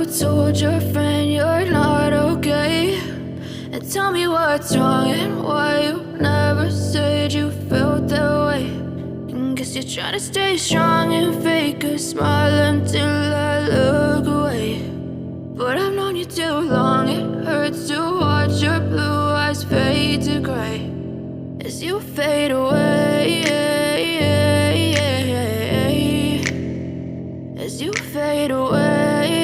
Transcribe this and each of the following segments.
told your friend you're not okay? And tell me what's wrong and why you never said you felt that way. And guess you're trying to stay strong and fake a smile until I look away. But I've known you too long, it hurts to watch your blue eyes fade to gray as you fade away, as you fade away.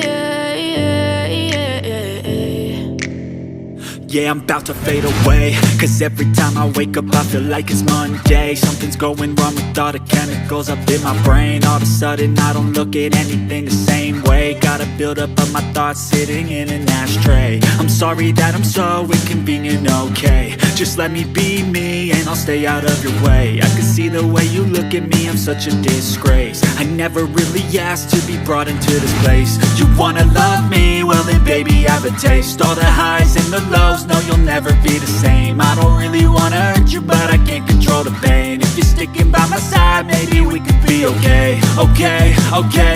Yeah, I'm about to fade away, cause every time I wake up I feel like it's Monday. Something's going wrong with all the chemicals up in my brain. All of a sudden I don't look at anything the same way. Got a build-up of my thoughts sitting in an ashtray. I'm sorry that I'm so inconvenient, okay? Just let me be me and I'll stay out of your way. I can see the way you look at me, I'm such a disgrace. I never really asked to be brought into this place. You wanna love me? Well then baby I have a taste. All the highs and the lows, no, you'll never be the same. I don't really wanna hurt you, but I can't control the pain. If you're sticking by my side, maybe we could be okay. Okay,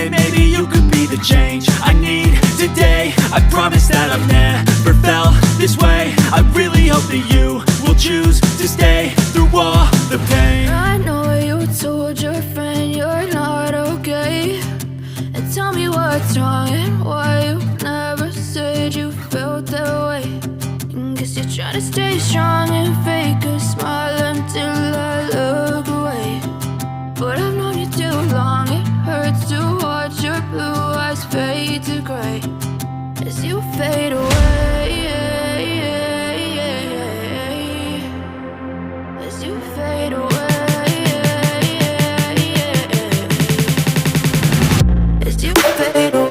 maybe you could be the change I need today. I promise that I've never felt this way. I really hope that you will choose to stay through all the pain. I know you told your friend you're not okay. And tell me what's wrong and why you never said you felt that way. Guess you're trying to stay strong and fake a smile until I look away. But I've known you too long, it hurts to watch your blue eyes fade to gray as you fade away, as you fade away, as you fade away.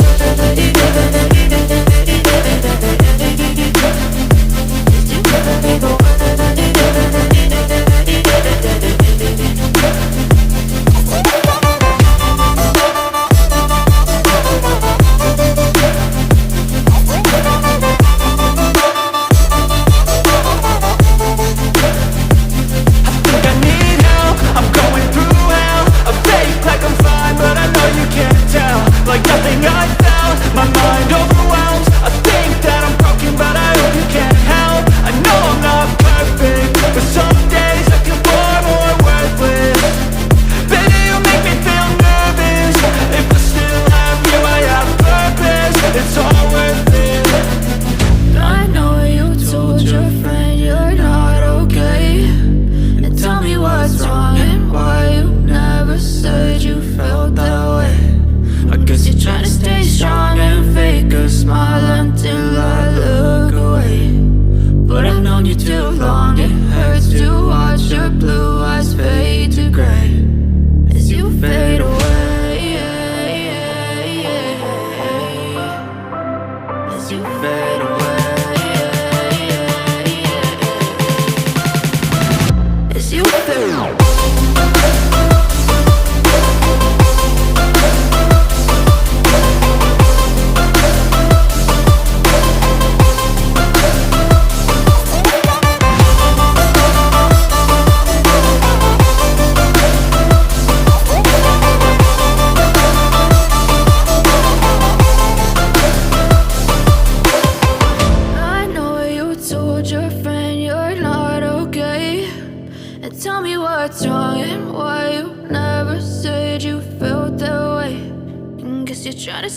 Try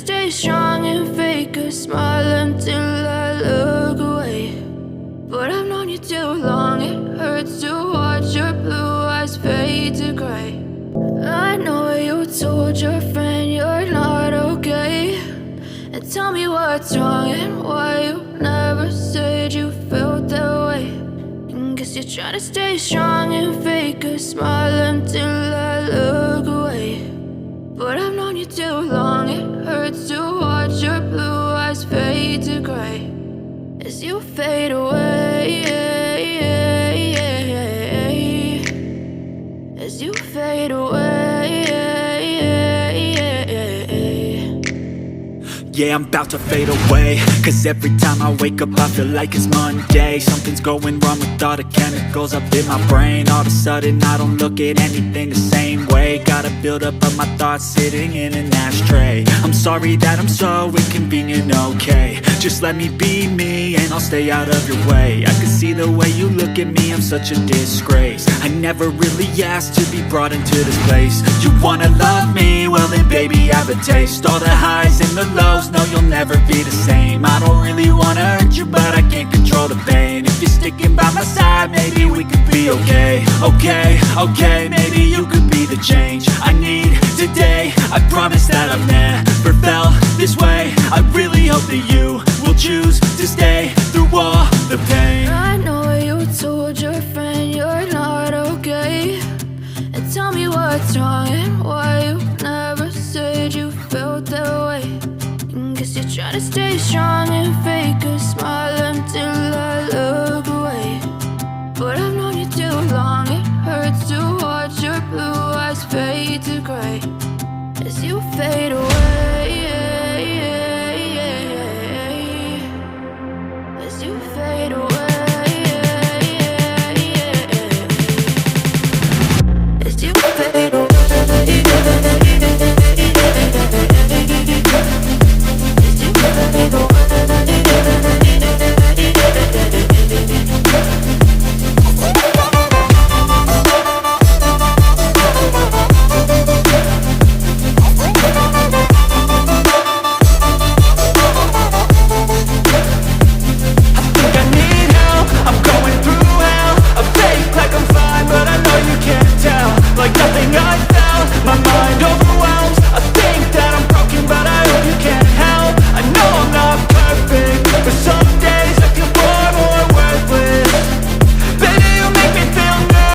to stay strong and fake a smile until I look away. But I've known you too long, it hurts to watch your blue eyes fade to gray as you fade away, as you fade away. Yeah, I'm about to fade away, cause every time I wake up I feel like it's Monday. Something's going wrong with all the chemicals up in my brain. All of a sudden I don't look at anything the same way. Gotta build up of my thoughts sitting in an ashtray. I'm sorry that I'm so inconvenient, okay. Just let me be me and I'll stay out of your way. I can see the way you look at me, I'm such a disgrace. I never really asked to be brought into this place. You wanna love me? Well then baby, have a taste. All the highs and the lows, no you'll never be the same. I don't really wanna hurt you, but I can't control the pain. If you're sticking by my side, maybe we could be okay. Okay, maybe you could be the change I need today. I promise that I've never felt this way. I really hope that you will choose to stay through all the pain. I know you told your friend you're not okay, and tell me what's wrong and why you never said you felt that way. Guess you're trying to stay strong and fake a smile until I look away. But I've known you too long, it hurts to watch your blue eyes fade to gray as you fade away.